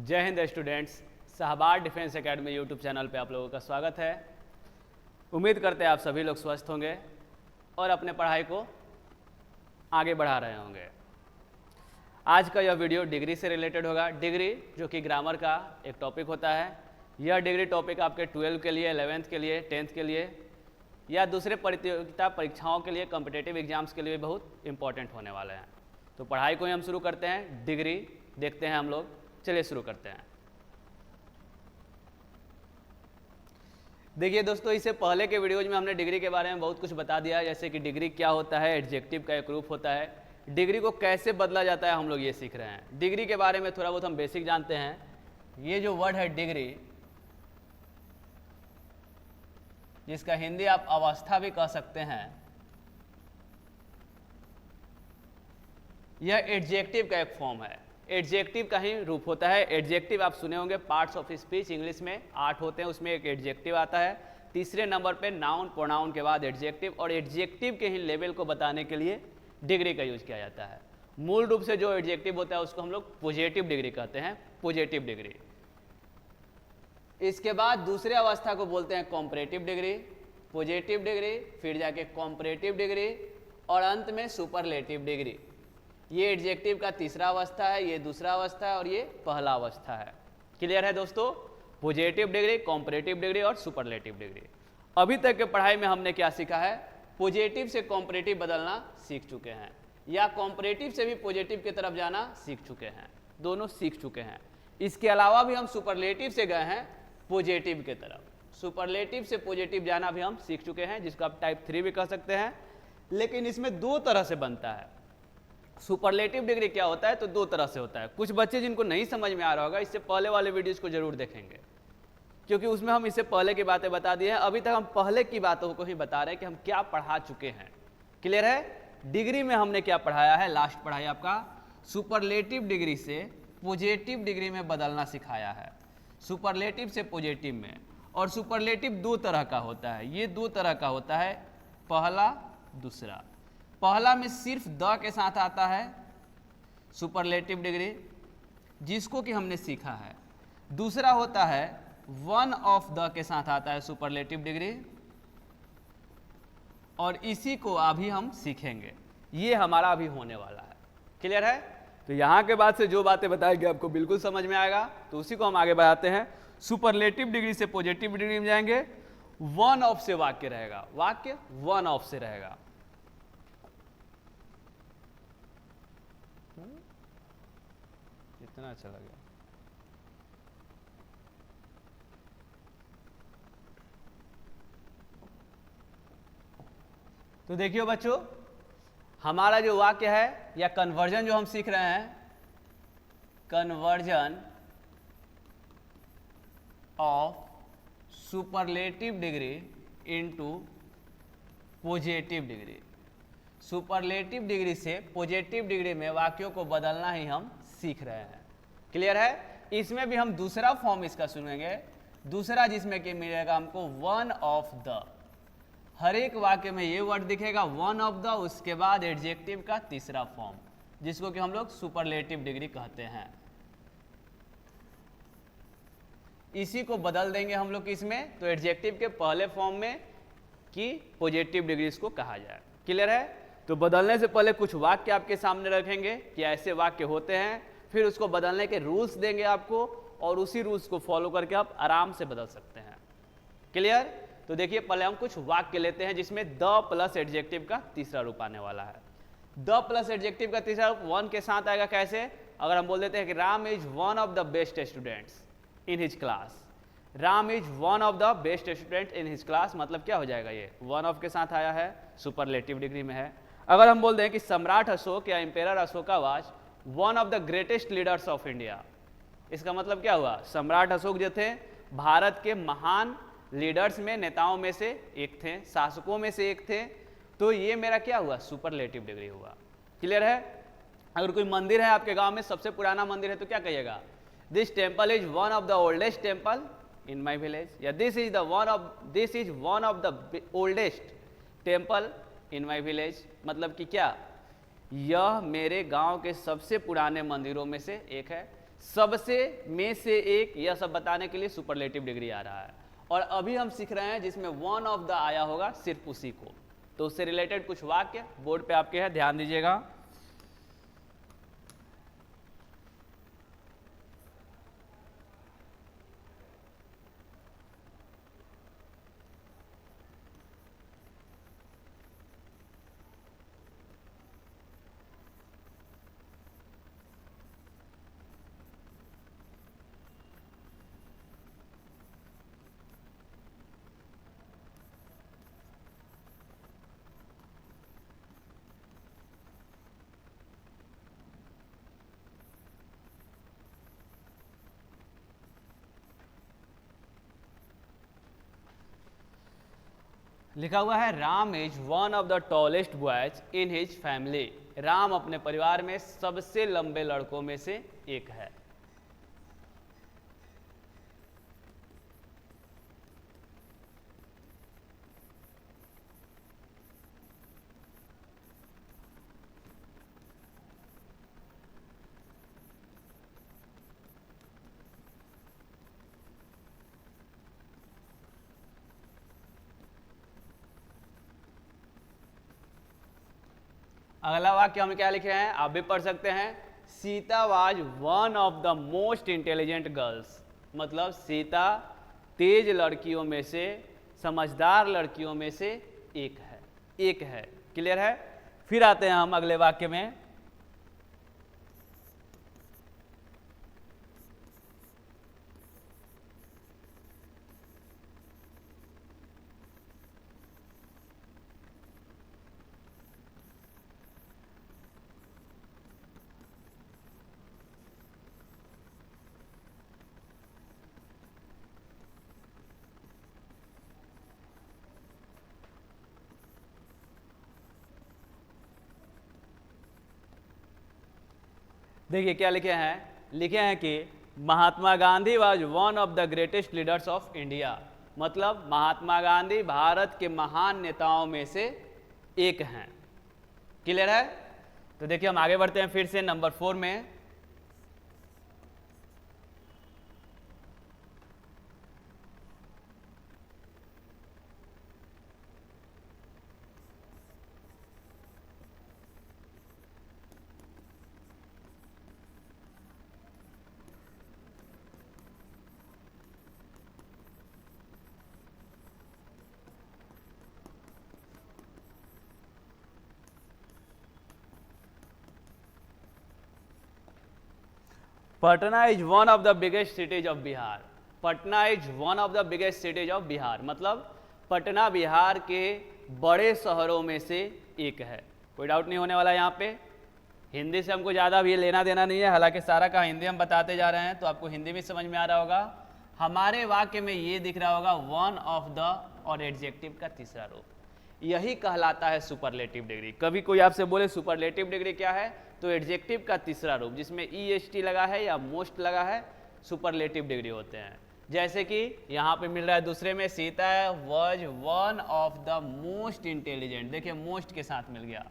जय हिंद students, Shahbad defence academy YouTube channel पे आप लोगों का स्वागत है। उम्मीद करते हैं आप सभी लोग स्वस्थ होंगे और अपने पढ़ाई को आगे बढ़ा रहे होंगे। आज का यह वीडियो डिग्री से रिलेटेड होगा। डिग्री जो कि ग्रामर का एक टॉपिक होता है। यह डिग्री टॉपिक आपके 12 के लिए, 11th के लिए, 10th के लिए या दूसरे प्रतियोगिता परीक्षाओं के लिए, कॉम्पिटिटिव एग्जाम्स के लिए बहुत इंपॉर्टेंट होने वाले हैं। तो पढ़ाई को ही हम शुरू करते हैं। डिग्री देखते हैं हम लोग। चलिए शुरू करते हैं। देखिए दोस्तों, इससे पहले के वीडियोज में हमने डिग्री के बारे में बहुत कुछ बता दिया, जैसे कि डिग्री क्या होता है, एडजेक्टिव का एक रूप होता है, डिग्री को कैसे बदला जाता है, हम लोग ये सीख रहे हैं। डिग्री के बारे में थोड़ा बहुत हम बेसिक जानते हैं। ये जो वर्ड है डिग्री, जिसका हिंदी आप अवस्था भी कह सकते हैं, यह एडजेक्टिव का एक फॉर्म है। एडजेक्टिव का ही रूप होता है। एडजेक्टिव आप सुने होंगे, पार्ट्स ऑफ स्पीच इंग्लिश में 8 होते हैं, उसमें एक एडजेक्टिव आता है। तीसरे नंबर पे नाउन, प्रोनाउन के बाद एडजेक्टिव, और एडजेक्टिव के ही लेवल को बताने के लिए डिग्री का यूज किया जाता है। मूल रूप से जो एडजेक्टिव होता है उसको हम लोग पॉजिटिव डिग्री कहते हैं, पॉजिटिव डिग्री। इसके बाद दूसरे अवस्था को बोलते हैं कॉम्परेटिव डिग्री, पॉजिटिव डिग्री, फिर जाके कॉम्परेटिव डिग्री और अंत में सुपरलेटिव डिग्री। ये एडजेक्टिव का तीसरा अवस्था है, ये दूसरा अवस्था है और ये पहला अवस्था है। क्लियर है दोस्तों? पॉजिटिव डिग्री, कॉम्परेटिव डिग्री और सुपरलेटिव डिग्री। अभी तक के पढ़ाई में हमने क्या सीखा है? पॉजिटिव से कॉम्परेटिव बदलना सीख चुके हैं, या कॉम्परेटिव से भी पॉजिटिव की तरफ जाना सीख चुके हैं। दोनों सीख चुके हैं। इसके अलावा भी हम सुपरलेटिव से गए हैं पॉजिटिव की तरफ। सुपरलेटिव से पॉजिटिव जाना भी हम सीख चुके हैं, जिसको आप टाइप 3 भी कह सकते हैं। लेकिन इसमें दो तरह से बनता है। सुपरलेटिव डिग्री क्या होता है? तो दो तरह से होता है। कुछ बच्चे जिनको नहीं समझ में आ रहा होगा, इससे पहले वाले वीडियोस को जरूर देखेंगे, क्योंकि उसमें हम इससे पहले की बातें बता दी हैं। अभी तक हम पहले की बातों को ही बता रहे हैं कि हम क्या पढ़ा चुके हैं। क्लियर है? डिग्री में हमने क्या पढ़ाया है? लास्ट पढ़ाई आपका सुपरलेटिव डिग्री से पॉजिटिव डिग्री में बदलना सिखाया है। सुपरलेटिव से पॉजिटिव में। और सुपरलेटिव दो तरह का होता है। ये दो तरह का होता है, पहला, दूसरा। पहला में सिर्फ द के साथ आता है सुपरलेटिव डिग्री, जिसको कि हमने सीखा है। दूसरा होता है वन ऑफ द के साथ आता है सुपरलेटिव डिग्री, और इसी को अभी हम सीखेंगे। ये हमारा अभी होने वाला है। क्लियर है? तो यहां के बाद से जो बातें बताएंगे आपको बिल्कुल समझ में आएगा। तो उसी को हम आगे बढ़ाते हैं। सुपरलेटिव डिग्री से पॉजिटिव डिग्री में जाएंगे। वन ऑफ से वाक्य रहेगा, वाक्य वन ऑफ से रहेगा। इतना अच्छा लगा। तो देखिए बच्चों, हमारा जो वाक्य है या कन्वर्जन जो हम सीख रहे हैं, conversion of superlative degree into positive degree. Superlative degree से पॉजिटिव डिग्री में वाक्यों को बदलना ही हम सीख रहे हैं। क्लियर है? इसमें भी हम दूसरा फॉर्म इसका सुनेंगे, दूसरा, जिसमें कि मिलेगा हमको वन ऑफ द। हर एक वाक्य में ये वर्ड दिखेगा वन ऑफ द, उसके बाद एडजेक्टिव का तीसरा फॉर्म, जिसको कि हम लोग सुपरलेटिव डिग्री कहते हैं। इसी को बदल देंगे हम लोग इसमें, तो एडजेक्टिव के पहले फॉर्म में कि पॉजिटिव डिग्री इसको कहा जाए। क्लियर है? तो बदलने से पहले कुछ वाक्य आपके सामने रखेंगे कि ऐसे वाक्य होते हैं, फिर उसको बदलने के रूल्स देंगे आपको, और उसी रूल्स को फॉलो करके आप आराम से बदल सकते हैं। क्लियर? तो देखिए, पहले हम कुछ वाक्य लेते हैं जिसमें द प्लस एडजेक्टिव का तीसरा रूप आने वाला है। द प्लस एडजेक्टिव का तीसरा रूप वन के साथ आएगा। कैसे? अगर हम बोल देते हैं कि Ram is one of the best students in his class. Ram is one of the best student in his class, मतलब क्या हो जाएगा? ये वन ऑफ के साथ आया है, सुपरलेटिव डिग्री में है। अगर हम बोल दें कि सम्राट अशोक या emperor Ashoka was one of the greatest leaders of India, इसका मतलब क्या हुआ? सम्राट अशोक जो थे भारत के महान लीडर्स में, नेताओं में से एक थे, शासकों में से एक थे। तो ये मेरा क्या हुआ? सुपरलेटिव डिग्री हुआ। क्लियर है? अगर कोई मंदिर है आपके गांव में, सबसे पुराना मंदिर है, तो क्या कहिएगा? This temple is one of the oldest temple in my village, या this is one of the oldest temple in my village. मतलब कि क्या? यह मेरे गांव के सबसे पुराने मंदिरों में से एक है। सबसे, में से एक, यह सब बताने के लिए सुपरलेटिव डिग्री आ रहा है। और अभी हम सीख रहे हैं जिसमें वन ऑफ द आया होगा सिर्फ उसी को। तो उससे रिलेटेड कुछ वाक्य बोर्ड पे आपके है, ध्यान दीजिएगा। लिखा हुआ है Ram is one of the tallest boys in his family. Ram अपने परिवार में सबसे लंबे लड़कों में से एक है। अगला वाक्य हम क्या लिखे हैं, आप भी पढ़ सकते हैं। Sita was one of the most intelligent girls. मतलब सीता तेज लड़कियों में से, समझदार लड़कियों में से एक है। क्लियर है। फिर आते हैं हम अगले वाक्य में। देखिए क्या लिखे हैं कि Mahatma Gandhi was one of the greatest leaders of India. मतलब महात्मा गांधी भारत के महान नेताओं में से एक हैं। क्लियर है। तो देखिए हम आगे बढ़ते हैं फिर से नंबर 4 में। Patna is one of the biggest cities of Bihar. Patna is one of the biggest cities of Bihar. मतलब पटना बिहार के बड़े शहरों में से एक है। कोई डाउट नहीं होने वाला यहाँ पे। हिंदी से हमको ज़्यादा भी लेना देना नहीं है, हालांकि सारा का हिंदी हम बताते जा रहे हैं तो आपको हिंदी भी समझ में आ रहा होगा। हमारे वाक्य में ये दिख रहा होगा वन ऑफ द, और एडजेक्टिव का तीसरा रूप, यही कहलाता है सुपरलेटिव डिग्री। कभी कोई आपसे बोले सुपरलेटिव डिग्री क्या है, तो एडजेक्टिव का तीसरा रूप जिसमें EST लगा है या मोस्ट लगा है, सुपरलेटिव डिग्री होते हैं। जैसे कि यहाँ पे मिल रहा है दूसरे में, Sita was one of the most intelligent. देखिए मोस्ट के साथ मिल गया,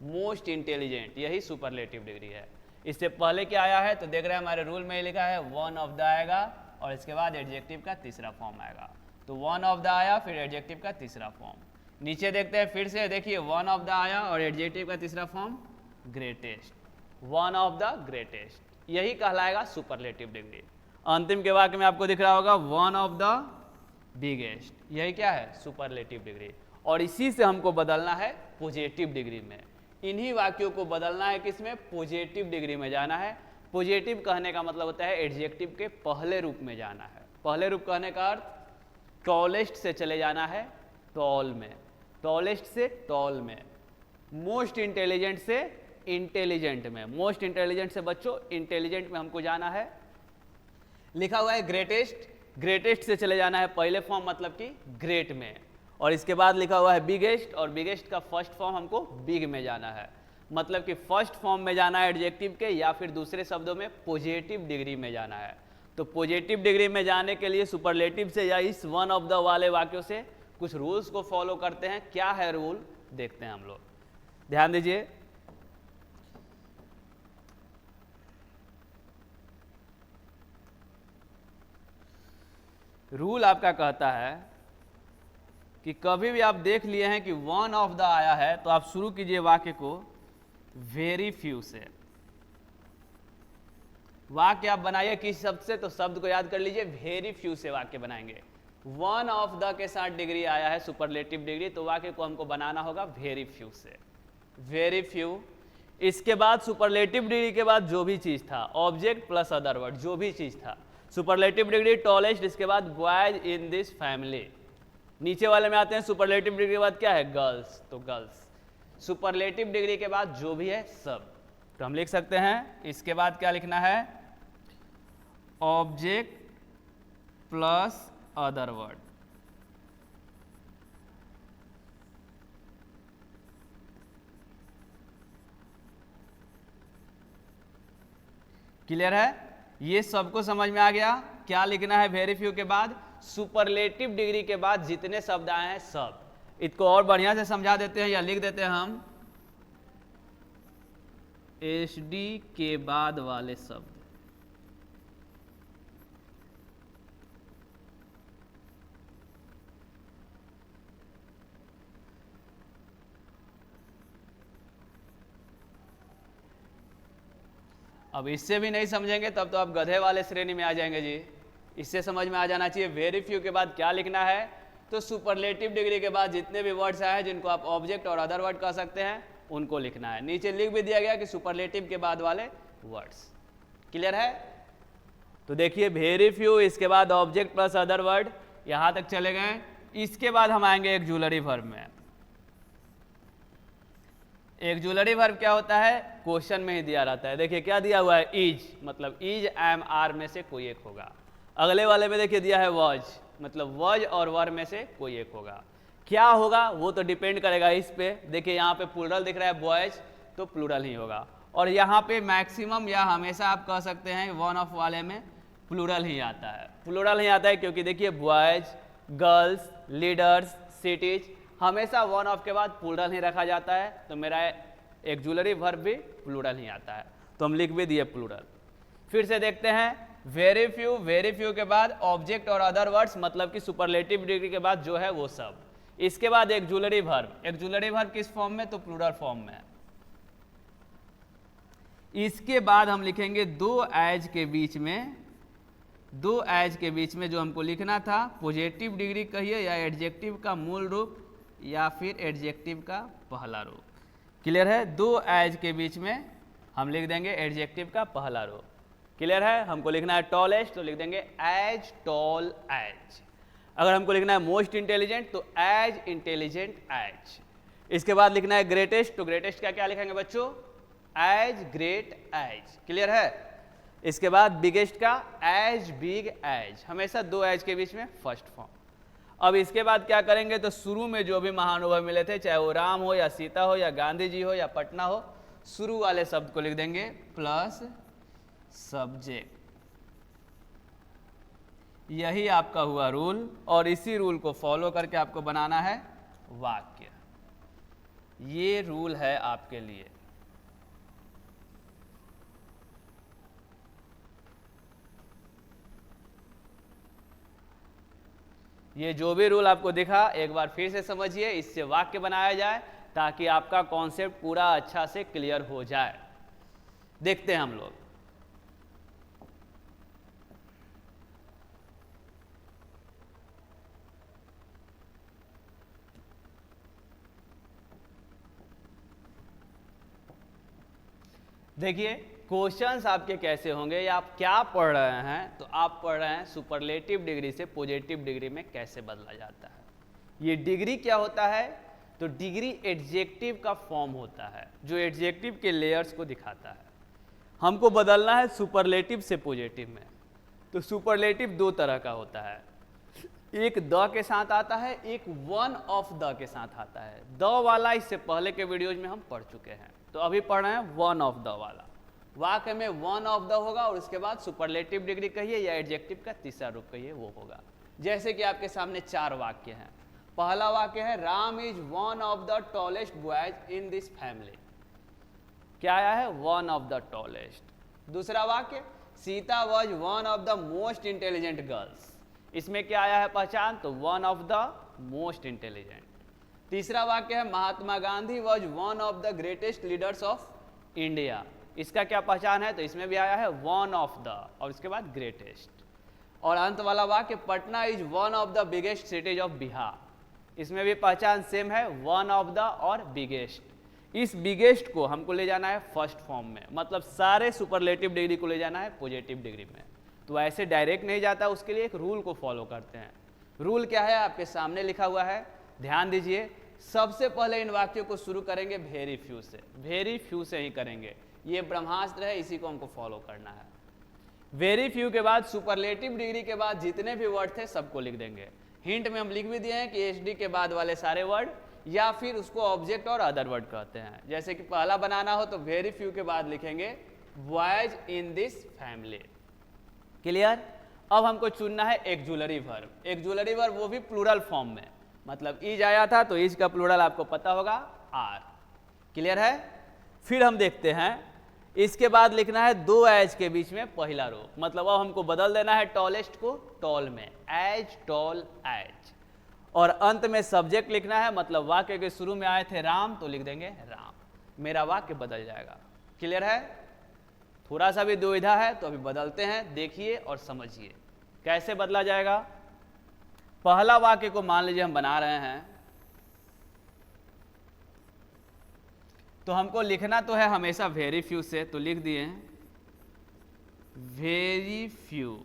मोस्ट इंटेलिजेंट, यही सुपरलेटिव डिग्री है। इससे पहले क्या आया है तो देख रहे हैं हमारे रूल में लिखा है वन ऑफ द आएगा और इसके बाद एडजेक्टिव का तीसरा फॉर्म आएगा। तो वन ऑफ द आया, फिर एडजेक्टिव का तीसरा फॉर्म। नीचे देखते हैं फिर से, देखिए वन ऑफ द आया और एडजेक्टिव का तीसरा form greatest, one of the greatest, यही कहलाएगा सुपरलेटिव डिग्री। अंतिम के वाक्य में आपको दिख रहा होगा वन ऑफ द बिगेस्ट, यही क्या है, सुपरलेटिव डिग्री। और इसी से हमको बदलना है पॉजिटिव डिग्री में। इन्हीं वाक्यों को बदलना है किसमें, पॉजिटिव डिग्री में जाना है। पॉजिटिव कहने का मतलब होता है एडजेक्टिव के पहले रूप में जाना है। पहले रूप कहने का अर्थ टॉलेस्ट से चले जाना है टॉल में, टॉलेस्ट से टॉल में, मोस्ट इंटेलिजेंट से इंटेलिजेंट में, मोस्ट इंटेलिजेंट से बच्चों इंटेलिजेंट में हमको जाना है। लिखा हुआ है ग्रेटेस्ट, ग्रेटेस्ट से चले जाना है पहले फॉर्म मतलब कि ग्रेट में, और इसके बाद लिखा हुआ है बिगेस्ट, और बिगेस्ट का फर्स्ट फॉर्म हमको बिग में जाना है। मतलब कि फर्स्ट फॉर्म में जाना है एडजेक्टिव के, या फिर दूसरे शब्दों में पॉजिटिव डिग्री में जाना है। तो पॉजिटिव डिग्री में जाने के लिए सुपरलेटिव से या इस वन ऑफ द वाले वाक्यों से कुछ रूल्स को फॉलो करते हैं। क्या है रूल, देखते हैं हम लोग, ध्यान दीजिए। रूल आपका कहता है कि कभी भी आप देख लिए हैं कि वन ऑफ द आया है तो आप शुरू कीजिए वाक्य को वेरी फ्यू से। वाक्य आप बनाइए किस शब्द से, तो शब्द को याद कर लीजिए, वेरी फ्यू से वाक्य बनाएंगे। वन ऑफ द के साथ डिग्री आया है सुपरलेटिव डिग्री, तो वाक्य को हमको बनाना होगा वेरी फ्यू से, वेरी फ्यू। इसके बाद सुपरलेटिव डिग्री के बाद जो भी चीज था, ऑब्जेक्ट प्लस अदर वर्ड, जो भी चीज था, सुपरलेटिव डिग्री टॉलेस्ट, इसके बाद बॉयज इन दिस फैमिली। नीचे वाले में आते हैं सुपरलेटिव डिग्री के बाद क्या है, गर्ल्स, तो गर्ल्स। सुपरलेटिव डिग्री के बाद जो भी है सब, तो हम लिख सकते हैं इसके बाद क्या लिखना है, object plus other word. Clear है? ये सबको समझ में आ गया? क्या लिखना है वेरी फ्यू के बाद, सुपरलेटिव डिग्री के बाद जितने शब्द आए हैं सब। इसको और बढ़िया से समझा देते हैं या लिख देते हैं हम, एसडी के बाद वाले शब्द। अब इससे भी नहीं समझेंगे तब तो आप गधे वाले श्रेणी में आ जाएंगे जी। इससे समझ में आ जाना चाहिए वेरी फ्यू के बाद क्या लिखना है, तो सुपरलेटिव डिग्री के बाद जितने भी वर्ड्स आए हैं जिनको आप ऑब्जेक्ट और अदर वर्ड कह सकते हैं उनको लिखना है। नीचे लिख भी दिया गया कि सुपरलेटिव के बाद वाले वर्ड्स। क्लियर है? तो देखिए वेरी फ्यू, इसके बाद ऑब्जेक्ट प्लस अदर वर्ड, यहां तक चले गए। इसके बाद हम आएंगे एक्जुलरी वर्ब में। एक्जुलरी वर्ब क्या होता है, क्वेश्चन में ही दिया रहता है। देखिए क्या दिया हुआ है, इज, मतलब इज एम आर में से कोई एक होगा। अगले वाले में देखिए दिया है वॉज, मतलब वॉज और वर में से कोई एक होगा। क्या होगा वो तो डिपेंड करेगा इस पे। देखिए यहाँ पे प्लूरल दिख रहा है बॉयज, तो प्लूरल ही होगा। और यहाँ पे मैक्सिमम या हमेशा आप कह सकते हैं वन ऑफ वाले में प्लूरल ही आता है। प्लूरल ही आता है क्योंकि देखिए बॉयज, गर्ल्स, लीडर्स, सिटीज, हमेशा वन ऑफ के बाद प्लूरल ही रखा जाता है। तो मेरा एक्जुलरी वर्ब भी प्लूरल ही आता है, तो हम लिख भी दिए प्लूरल। फिर से देखते हैं वेरी फ्यू, वेरी फ्यू के बाद ऑब्जेक्ट और अदर वर्ड्स, मतलब कि सुपरलेटिव डिग्री के बाद जो है वो सब। इसके बाद एक्जुलरी वर्ब, एक्जुलरी वर्ब किस फॉर्म में, तो प्लूरल फॉर्म में। इसके बाद हम लिखेंगे दो एज के बीच में, दो एज के बीच में जो हमको लिखना था, पॉजिटिव डिग्री कहिए या एडजेक्टिव का मूल रूप या फिर एडजेक्टिव का पहला रूप। क्लियर है? दो एज के बीच में हम लिख देंगे एडजेक्टिव का पहला रूप। क्लियर है? हमको लिखना है टॉलेस्ट, तो लिख देंगे एज टॉल एज। अगर हमको लिखना है मोस्ट इंटेलिजेंट, तो एज इंटेलिजेंट एज। इसके बाद लिखना है ग्रेटेस्ट, तो ग्रेटेस्ट का क्या लिखेंगे बच्चों, एज ग्रेट एज। क्लियर है? इसके बाद बिगेस्ट का एज बिग एज, हमेशा दो एज के बीच में फर्स्ट फॉर्म। अब इसके बाद क्या करेंगे, तो शुरू में जो भी महानुभव मिले थे, चाहे वो राम हो या सीता हो या गांधी जी हो या पटना हो, शुरू वाले शब्द को लिख देंगे प्लस सब्जेक्ट। यही आपका हुआ रूल, और इसी रूल को फॉलो करके आपको बनाना है वाक्य। ये रूल है आपके लिए। ये जो भी रूल आपको दिखा एक बार फिर से समझिए, इससे वाक्य बनाया जाए ताकि आपका कॉन्सेप्ट पूरा अच्छा से क्लियर हो जाए। देखते हैं हम लोग। देखिए क्वेश्चंस आपके कैसे होंगे या आप क्या पढ़ रहे हैं, तो आप पढ़ रहे हैं सुपरलेटिव डिग्री से पॉजिटिव डिग्री में कैसे बदला जाता है। ये डिग्री क्या होता है, तो डिग्री एडजेक्टिव का फॉर्म होता है जो एडजेक्टिव के लेयर्स को दिखाता है। हमको बदलना है सुपरलेटिव से पॉजिटिव में। तो सुपरलेटिव दो तरह का होता है, एक द के साथ आता है, एक वन ऑफ द के साथ आता है। द वाला इससे पहले के वीडियोज में हम पढ़ चुके हैं, तो अभी पढ़ रहे हैं वन ऑफ द वाला। वाक्य में वन ऑफ द होगा और उसके बाद सुपरलेटिव डिग्री कहिए या एडजेक्टिव का तीसरा रूप कहिए वो होगा। जैसे कि आपके सामने चार वाक्य हैं। पहला वाक्य है Ram is one of the tallest boys in this family. क्या आया है, वन ऑफ द टॉलेस्ट। दूसरा वाक्य Sita was one of the most intelligent girls. इसमें क्या आया है पहचान, तो one of the most intelligent. तीसरा वाक्य है Mahatma Gandhi was one of the greatest leaders of India, इसका क्या पहचान है, तो इसमें भी आया है वन ऑफ द और इसके बाद ग्रेटेस्ट। और अंत वाला वाक्य Patna is one of the biggest cities of Bihar, इसमें भी पहचान सेम है वन ऑफ द और बिगेस्ट। इस बिगेस्ट को हमको ले जाना है फर्स्ट फॉर्म में, मतलब सारे सुपरलेटिव डिग्री को ले जाना है पॉजिटिव डिग्री में। तो ऐसे डायरेक्ट नहीं जाता, उसके लिए एक रूल को फॉलो करते हैं। रूल क्या है आपके सामने लिखा हुआ है, ध्यान दीजिए। सबसे पहले इन वाक्यों को शुरू करेंगे वेरी फ्यू से, वेरी फ्यू से ही करेंगे, ये ब्रह्मास्त्र है, इसी को हमको फॉलो करना है। वेरी फ्यू के बाद सुपरलेटिव डिग्री के बाद जितने भी वर्ड थे सबको लिख देंगे। हिंट में हम लिख भी दिए हैं कि एचडी के बाद वाले सारे वर्ड, या फिर उसको ऑब्जेक्ट और अदर वर्ड कहते हैं। जैसे कि पहला बनाना हो तो वेरी फ्यू के बाद लिखेंगे boys in this family. Clear. अब हमको चुनना है एक्जुलरी वर्ब, एक्जुलरी वर्ब वो भी प्लूरल फॉर्म में, मतलब इज आया था तो इज का प्लूरल आपको पता होगा आर। क्लियर है। फिर हम देखते हैं, इसके बाद लिखना है दो एज के बीच में पहला रूप, मतलब अब हमको बदल देना है टॉलेस्ट को टॉल में, एज टॉल एज। और अंत में सब्जेक्ट लिखना है, मतलब वाक्य के शुरू में आए थे राम तो लिख देंगे राम, मेरा वाक्य बदल जाएगा। क्लियर है। थोड़ा सा भी दुविधा है तो अभी बदलते हैं, देखिए और समझिए कैसे बदला जाएगा। पहला वाक्य को मान लीजिए हम बना रहे हैं, तो हमको लिखना तो है हमेशा वेरी फ्यू से, तो लिख दिए वेरी फ्यू।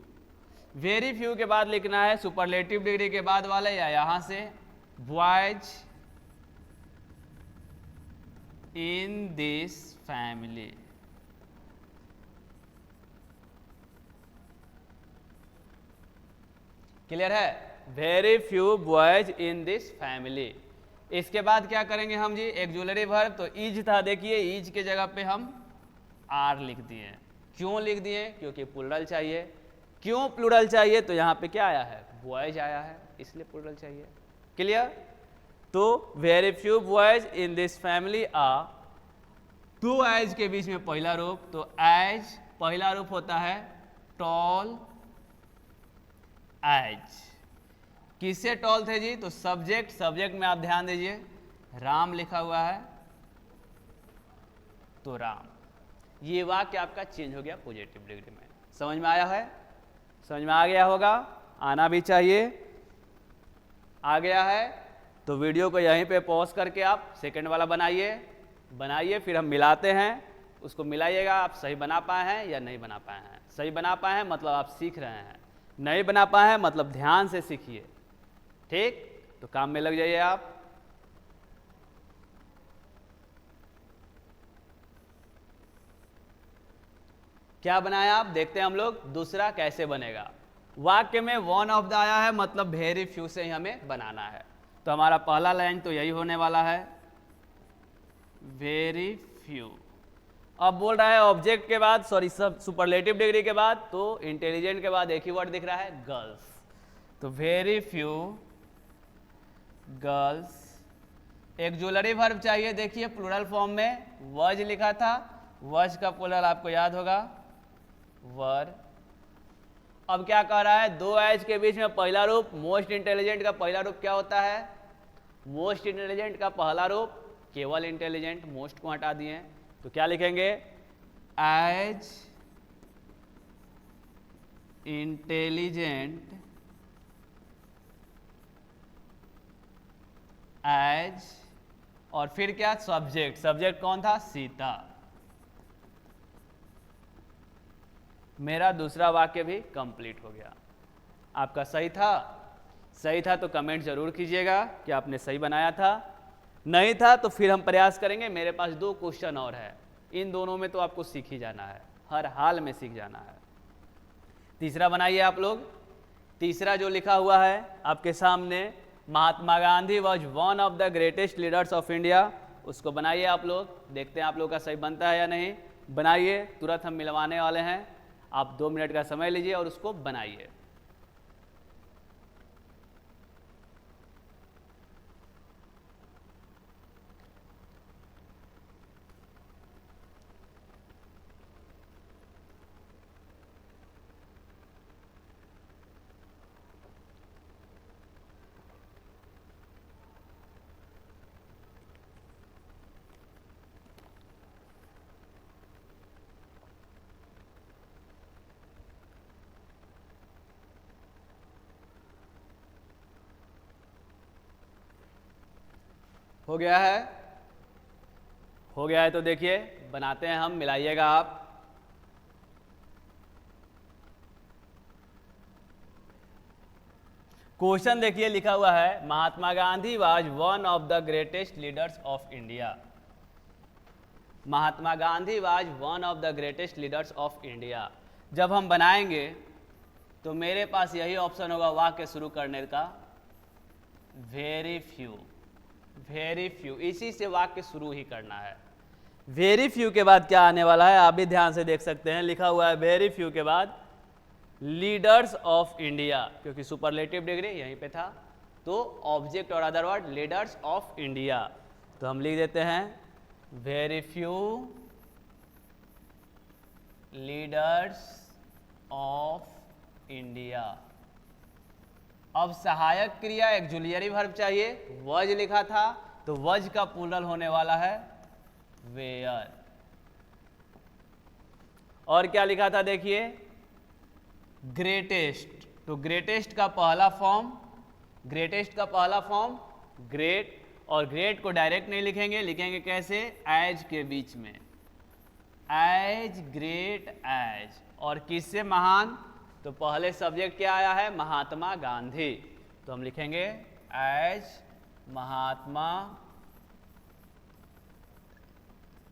वेरी फ्यू के बाद लिखना है सुपरलेटिव डिग्री के बाद वाले, या यहां से boys in this family. Clear है। Very few boys in this family. इसके बाद क्या करेंगे हम जी, एक्जुलरी वर्ब, तो इज था, देखिए इज के जगह पे हम आर लिख दिए। क्यों लिख दिए, क्योंकि प्लूरल चाहिए। क्यों प्लूरल चाहिए, तो यहाँ पे क्या आया है बॉयज आया है, इसलिए प्लूरल चाहिए। क्लियर। तो very few boys in this family are, टू एज के बीच में पहला रूप, तो एज पहला रूप होता है टॉल एज। किससे टॉल थे जी, तो सब्जेक्ट, सब्जेक्ट में आप ध्यान दीजिए राम लिखा हुआ है, तो राम। ये वाक्य आपका चेंज हो गया पॉजिटिव डिग्री में। समझ में आया है, समझ में आ गया होगा, आना भी चाहिए। आ गया है तो वीडियो को यहीं पे पॉज करके आप सेकंड वाला बनाइए, फिर हम मिलाते हैं। उसको मिलाइएगा, आप सही बना पाए हैं या नहीं बना पाए हैं। सही बना पाए हैं मतलब आप सीख रहे हैं, नहीं बना पाए हैं मतलब ध्यान से सीखिए। ठीक, तो काम में लग जाइए आप। क्या बनाया आप, देखते हैं हम लोग दूसरा कैसे बनेगा। वाक्य में वन ऑफ द आया है, मतलब वेरी फ्यू से ही हमें बनाना है। तो हमारा पहला लाइन तो यही होने वाला है, वेरी फ्यू। अब बोल रहा है ऑब्जेक्ट के बाद, सॉरी सब सुपरलेटिव डिग्री के बाद, तो इंटेलिजेंट के बाद एक ही वर्ड दिख रहा है गर्ल्स, तो very few girls. Auxiliary verb चाहिए, देखिए प्लूरल फॉर्म में वज लिखा था, वज का प्लूरल आपको याद होगा वर। अब क्या कह रहा है, दो एज के बीच में पहला रूप, मोस्ट इंटेलिजेंट का पहला रूप क्या होता है, मोस्ट इंटेलिजेंट का पहला रूप केवल इंटेलिजेंट, मोस्ट को हटा दिए, तो क्या लिखेंगे एज इंटेलिजेंट एज, और फिर क्या सब्जेक्ट, सब्जेक्ट कौन था सीता। मेरा दूसरा वाक्य भी कंप्लीट हो गया। आपका सही था, सही था तो कमेंट जरूर कीजिएगा कि आपने सही बनाया था, नहीं था तो फिर हम प्रयास करेंगे। मेरे पास दो क्वेश्चन और है, इन दोनों में तो आपको सीख ही जाना है, हर हाल में सीख जाना है। तीसरा बनाइए आप लोग। तीसरा जो लिखा हुआ है आपके सामने, Mahatma Gandhi was one of the greatest leaders of India, उसको बनाइए आप लोग, देखते हैं आप लोग का सही बनता है या नहीं। बनाइए, तुरंत हम मिलवाने वाले हैं, आप 2 मिनट का समय लीजिए और उसको बनाइए। हो गया है? हो गया है तो देखिए बनाते हैं हम, मिलाइएगा आप। क्वेश्चन देखिए लिखा हुआ है, Mahatma Gandhi was one of the greatest leaders of India. Mahatma Gandhi was one of the greatest leaders of India. जब हम बनाएंगे तो मेरे पास यही ऑप्शन होगा वाक्य शुरू करने का, वेरी फ्यू। वेरी फ्यू, इसी से वाक्य शुरू ही करना है। वेरी फ्यू के बाद क्या आने वाला है आप भी ध्यान से देख सकते हैं, लिखा हुआ है वेरी फ्यू के बाद लीडर्स ऑफ इंडिया, क्योंकि सुपरलेटिव डिग्री यहीं पे था, तो ऑब्जेक्ट और other word leaders of India. तो हम लिख देते हैं very few leaders of India. अब सहायक क्रिया एक्जुलियरी वर्ब चाहिए, वज लिखा था तो वज का प्लूरल होने वाला है वेयर। और क्या लिखा था देखिए, ग्रेटेस्ट, तो ग्रेटेस्ट का पहला फॉर्म, ग्रेटेस्ट का पहला फॉर्म ग्रेट, और ग्रेट को डायरेक्ट नहीं लिखेंगे, लिखेंगे कैसे, एज के बीच में, एज, ग्रेट एज। और किससे महान, तो पहले सब्जेक्ट क्या आया है, महात्मा गांधी, तो हम लिखेंगे एज महात्मा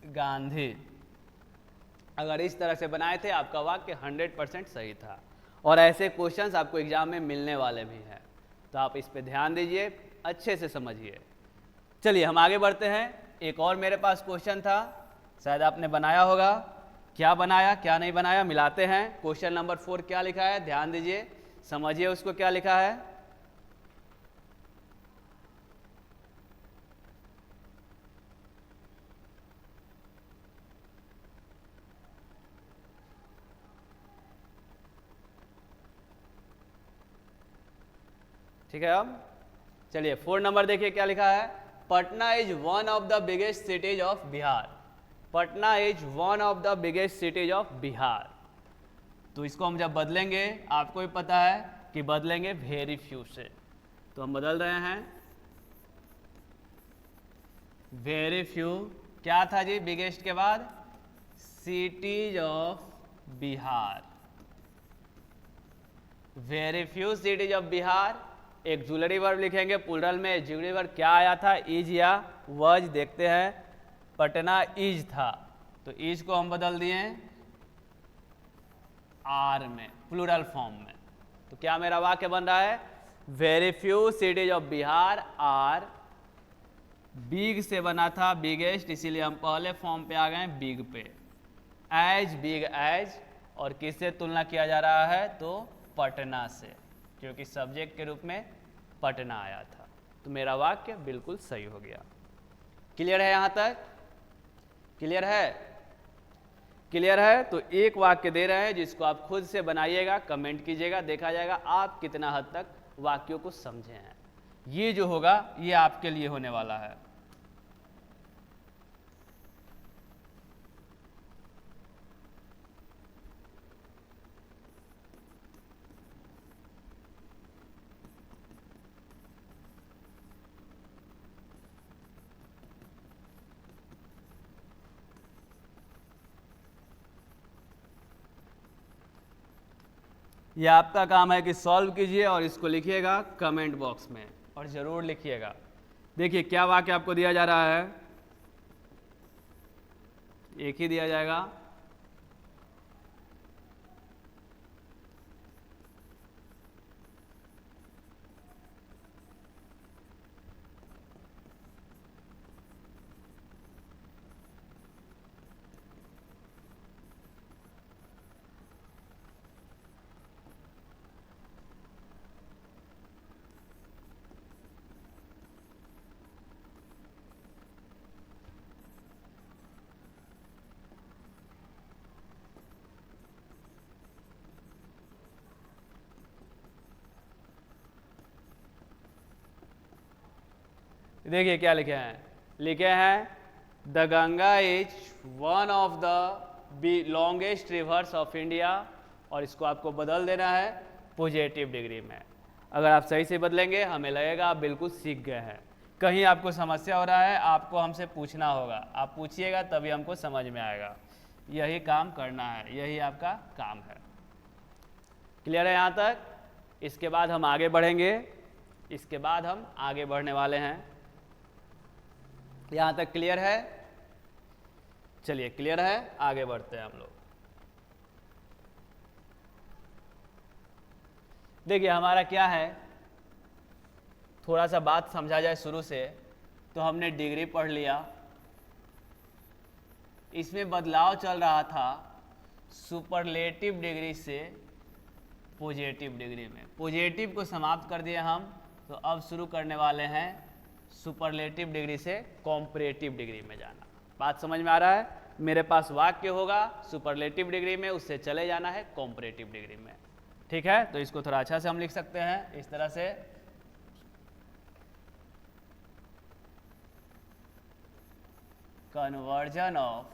गांधी। अगर इस तरह से बनाए थे आपका वाक्य 100% सही था। और ऐसे क्वेश्चंस आपको एग्जाम में मिलने वाले भी हैं, तो आप इस पे ध्यान दीजिए, अच्छे से समझिए। चलिए हम आगे बढ़ते हैं। एक और मेरे पास क्वेश्चन था, शायद आपने बनाया होगा, क्या बनाया क्या नहीं बनाया मिलाते हैं। क्वेश्चन नंबर 4 क्या लिखा है, ध्यान दीजिए, समझिए उसको क्या लिखा है। ठीक है, अब चलिए 4 नंबर देखिए क्या लिखा है, Patna is one of the biggest cities of Bihar. Patna is one of the biggest cities of Bihar. तो इसको हम जब बदलेंगे, आपको भी पता है कि बदलेंगे वेरी फ्यू से, तो हम बदल रहे हैं वेरी फ्यू। क्या था जी बिगेस्ट के बाद, cities of Bihar, very few cities of Bihar. एक जुलरी वर्ब लिखेंगे प्लूरल में, जुलरी वर्ब क्या आया था, इज या वज, देखते हैं, पटना इज था, तो इज को हम बदल दिए आर में, प्लूरल फॉर्म में। तो क्या मेरा वाक्य बन रहा है, very few cities of Bihar are, big से बना था बिगेस्ट, इसीलिए हम पहले फॉर्म पे आ गए बिग पे, एज बिग एज। और किससे तुलना किया जा रहा है, तो पटना से, क्योंकि सब्जेक्ट के रूप में पटना आया था। तो मेरा वाक्य बिल्कुल सही हो गया। क्लियर है यहाँ तक, क्लियर है? क्लियर है तो एक वाक्य दे रहे हैं जिसको आप खुद से बनाइएगा, कमेंट कीजिएगा, देखा जाएगा आप कितना हद तक वाक्यों को समझे हैं। ये जो होगा ये आपके लिए होने वाला है। ये आपका काम है कि सॉल्व कीजिए और इसको लिखिएगा कमेंट बॉक्स में, और ज़रूर लिखिएगा। देखिए क्या वाक्य आपको दिया जा रहा है, एक ही दिया जाएगा, देखिए क्या लिखे हैं, लिखे हैं the Ganga is one of the longest reverse of India, और इसको आपको बदल देना है पॉजिटिव डिग्री में। अगर आप सही से बदलेंगे हमें लगेगा आप बिल्कुल सीख गए हैं, कहीं आपको समस्या हो रहा है, आपको हमसे पूछना होगा, आप पूछिएगा तभी हमको समझ में आएगा। यही काम करना है, यही आपका काम है। क्लियर है यहाँ तक? इसके बाद हम आगे बढ़ेंगे, इसके बाद हम आगे बढ़ने वाले हैं। यहाँ तक क्लियर है? चलिए क्लियर है, आगे बढ़ते हैं हम लोग। देखिए हमारा क्या है, थोड़ा सा बात समझा जाए शुरू से। तो हमने डिग्री पढ़ लिया, इसमें बदलाव चल रहा था सुपरलेटिव डिग्री से पॉजिटिव डिग्री में। पॉजिटिव को समाप्त कर दिए हम, तो अब शुरू करने वाले हैं सुपरलेटिव डिग्री से कॉम्परेटिव डिग्री में जाना। बात समझ में आ रहा है? मेरे पास वाक्य होगा सुपरलेटिव डिग्री में, उससे चले जाना है कॉम्परेटिव डिग्री में। ठीक है, तो इसको थोड़ा अच्छा से हम लिख सकते हैं इस तरह से। Conversion of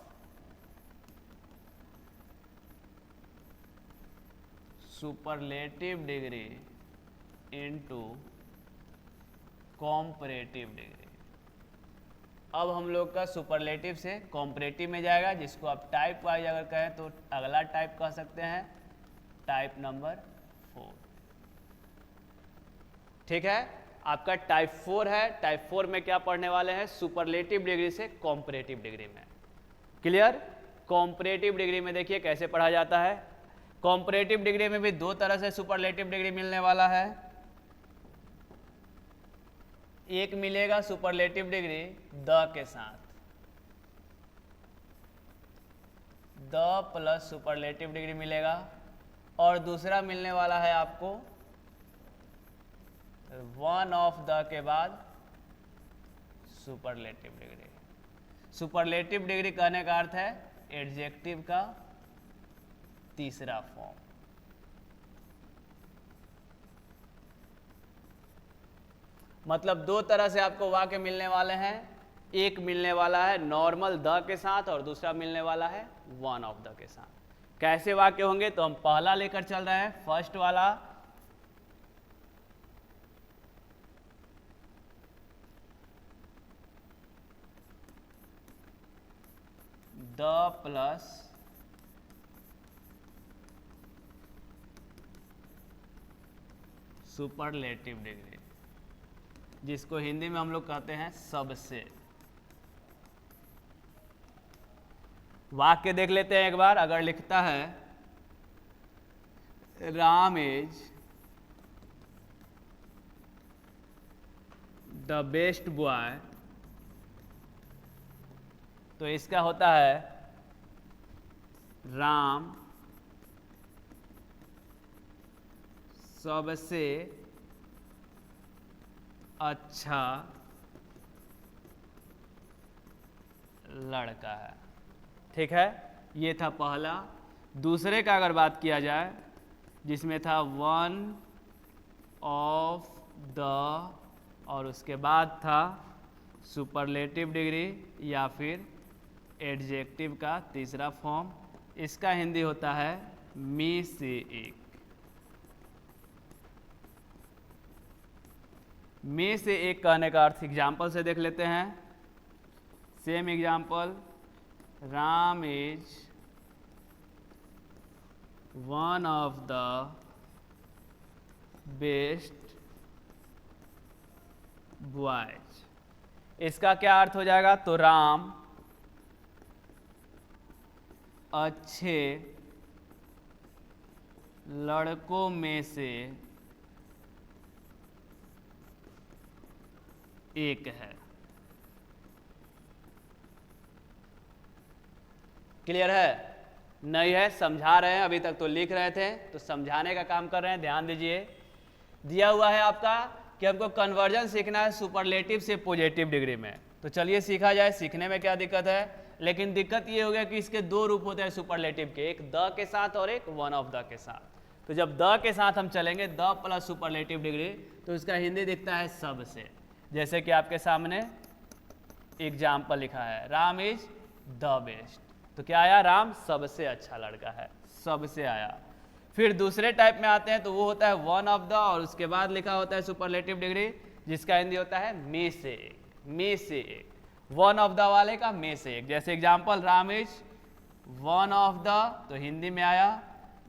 superlative degree into comparative degree. अब हम लोग का सुपरलेटिव से कॉम्परेटिव में जाएगा, जिसको आप टाइप वाइज अगर कहें तो अगला टाइप कह सकते हैं, टाइप नंबर 4। ठीक है, आपका टाइप 4 है। टाइप 4 में क्या पढ़ने वाले हैं? सुपरलेटिव डिग्री से कॉम्परेटिव डिग्री में। क्लियर? कॉम्परेटिव डिग्री में देखिए कैसे पढ़ा जाता है। कॉम्परेटिव डिग्री में भी दो तरह से सुपरलेटिव डिग्री मिलने वाला है। एक मिलेगा सुपरलेटिव डिग्री द के साथ, द प्लस सुपरलेटिव डिग्री मिलेगा, और दूसरा मिलने वाला है आपको वन ऑफ द के बाद सुपरलेटिव डिग्री। सुपरलेटिव डिग्री कहने का अर्थ है एडजेक्टिव का तीसरा फॉर्म। मतलब दो तरह से आपको वाक्य मिलने वाले हैं। एक मिलने वाला है नॉर्मल द के साथ, और दूसरा मिलने वाला है वन ऑफ द के साथ। कैसे वाक्य होंगे? तो हम पहला लेकर चल रहे हैं, फर्स्ट वाला। द प्लस सुपरलेटिव डिग्री, जिसको हिंदी में हम लोग कहते हैं सबसे। वाक्य देख लेते हैं एक बार। अगर लिखता है Ram is the best boy, तो इसका होता है राम सबसे अच्छा लड़का है। ठीक है, ये था पहला। दूसरे का अगर बात किया जाए, जिसमें था वन ऑफ द, और उसके बाद था सुपरलेटिव डिग्री या फिर एडजेक्टिव का तीसरा फॉर्म। इसका हिंदी होता है मी से एक। में से एक कहने का अर्थ एग्जाम्पल से देख लेते हैं। Same example, Ram is one of the best boys. इसका क्या अर्थ हो जाएगा? तो राम अच्छे लड़कों में से एक है। क्लियर है? नहीं है? समझा रहे हैं, अभी तक तो लिख रहे थे, तो समझाने का काम कर रहे हैं। ध्यान दीजिए, दिया हुआ है आपका कि हमको कन्वर्जन सीखना है सुपरलेटिव से पॉजिटिव डिग्री में। तो चलिए सीखा जाए। सीखने में क्या दिक्कत है? लेकिन दिक्कत ये हो गया कि इसके दो रूप होते हैं सुपरलेटिव के, एक द के साथ और एक वन ऑफ द के साथ। तो जब द के साथ हम चलेंगे, द प्लस सुपरलेटिव डिग्री, तो इसका हिंदी दिखता है सबसे। जैसे कि आपके सामने एग्जाम्पल लिखा है, राम इज द बेस्ट, तो क्या आया? राम सबसे अच्छा लड़का है, सबसे आया। फिर दूसरे टाइप में आते हैं, तो वो होता है वन ऑफ द, और उसके बाद लिखा होता है सुपरलेटिव डिग्री, जिसका हिंदी होता है में से एक, में से एक, वन ऑफ द वाले का में से एक। जैसे example, Ram is one of the, तो हिंदी में आया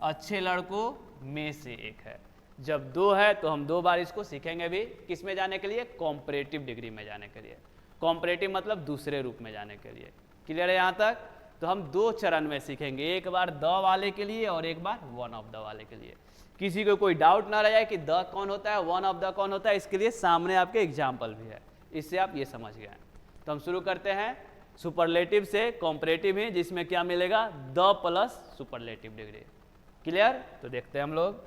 अच्छे लड़कों में से एक है। जब दो है तो हम दो बार इसको सीखेंगे भी, किस में जाने के लिए, कॉम्परेटिव डिग्री में जाने के लिए। कॉम्परेटिव मतलब दूसरे रूप में जाने के लिए। क्लियर है यहाँ तक? तो हम दो चरण में सीखेंगे, एक बार द वाले के लिए और एक बार वन ऑफ द वाले के लिए। किसी को कोई डाउट ना रह जाए कि द कौन होता है, वन ऑफ द कौन होता है, इसके लिए सामने आपके एग्जाम्पल भी है, इससे आप ये समझ गए। तो हम शुरू करते हैं सुपरलेटिव से कॉम्परेटिव ही, जिसमें क्या मिलेगा, the plus superlative degree. Clear? तो देखते हैं हम लोग।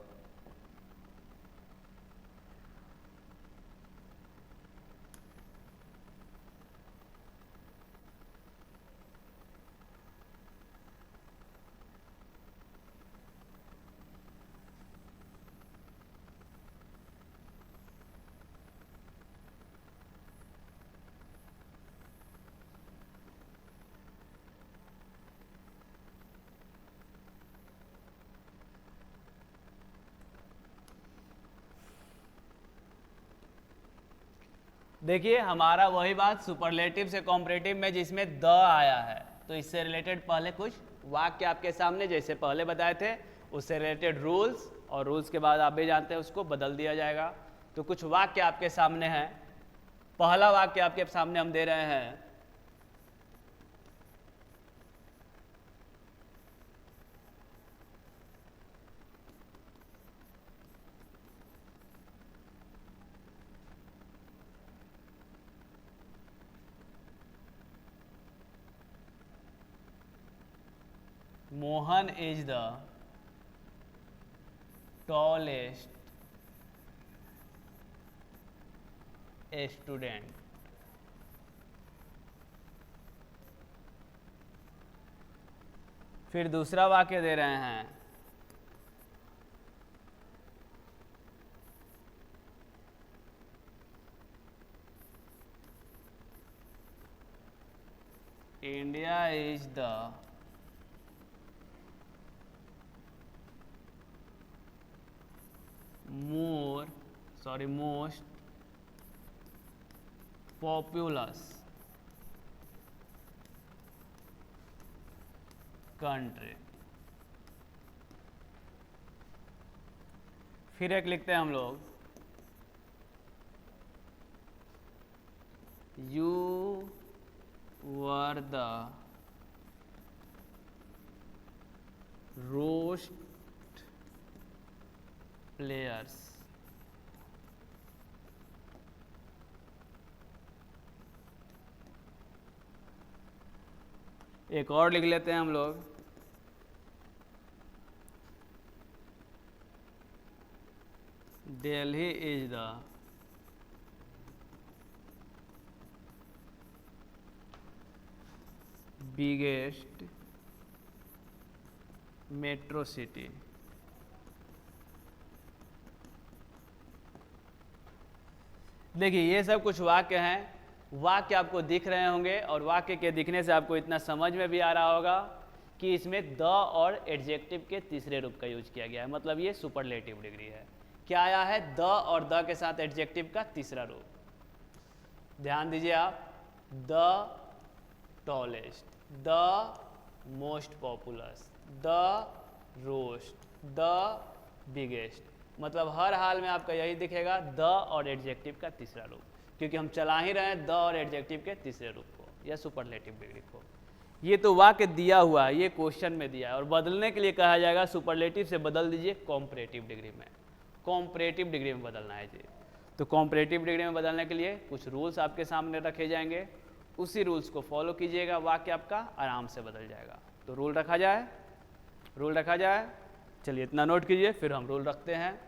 देखिए हमारा वही बात सुपरलेटिव से कॉम्परेटिव में, जिसमें द आया है, तो इससे रिलेटेड पहले कुछ वाक्य आपके सामने जैसे पहले बताए थे, उससे रिलेटेड रूल्स, और रूल्स के बाद आप भी जानते हैं उसको बदल दिया जाएगा। तो कुछ वाक्य आपके सामने हैं। पहला वाक्य आपके सामने हम दे रहे हैं, Mohan is the tallest student. फिर दूसरा वाक्य दे रहे हैं, India is the most populous country. फिर एक लिखते हैं हम लोग, you were the roast players. एक और लिख लेते हैं हम लोग, Delhi is the biggest metro city. देखिए ये सब कुछ वाक्य हैं। वाक्य आपको दिख रहे होंगे और वाक्य के दिखने से आपको इतना समझ में भी आ रहा होगा कि इसमें द और एडजेक्टिव के तीसरे रूप का यूज किया गया है, मतलब ये सुपरलेटिव डिग्री है। क्या आया है, द और द के साथ एडजेक्टिव का तीसरा रूप। ध्यान दीजिए आप, the tallest, the most populous, the roast, the biggest, मतलब हर हाल में आपका यही दिखेगा, द और एडजेक्टिव का तीसरा रूप, क्योंकि हम चला ही रहे हैं द और एडजेक्टिव के तीसरे रूप को या सुपरलेटिव डिग्री को। ये तो वाक्य दिया हुआ है, ये क्वेश्चन में दिया है, और बदलने के लिए कहा जाएगा सुपरलेटिव से बदल दीजिए कॉम्परेटिव डिग्री में, कॉम्परेटिव डिग्री में बदलना है जी। तो कॉम्परेटिव डिग्री में बदलने के लिए कुछ रूल्स आपके सामने रखे जाएंगे, उसी रूल्स को फॉलो कीजिएगा, वाक्य आपका आराम से बदल जाएगा। तो रूल रखा जाए, रूल रखा जाए। चलिए इतना नोट कीजिए, फिर हम रूल रखते हैं।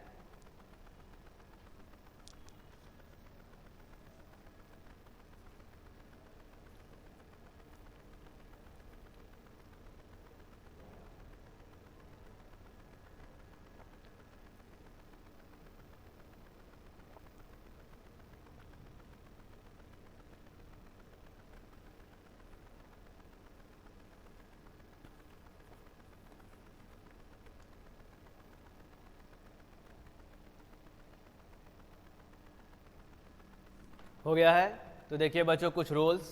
हो गया है। तो देखिए बच्चों कुछ रूल्स।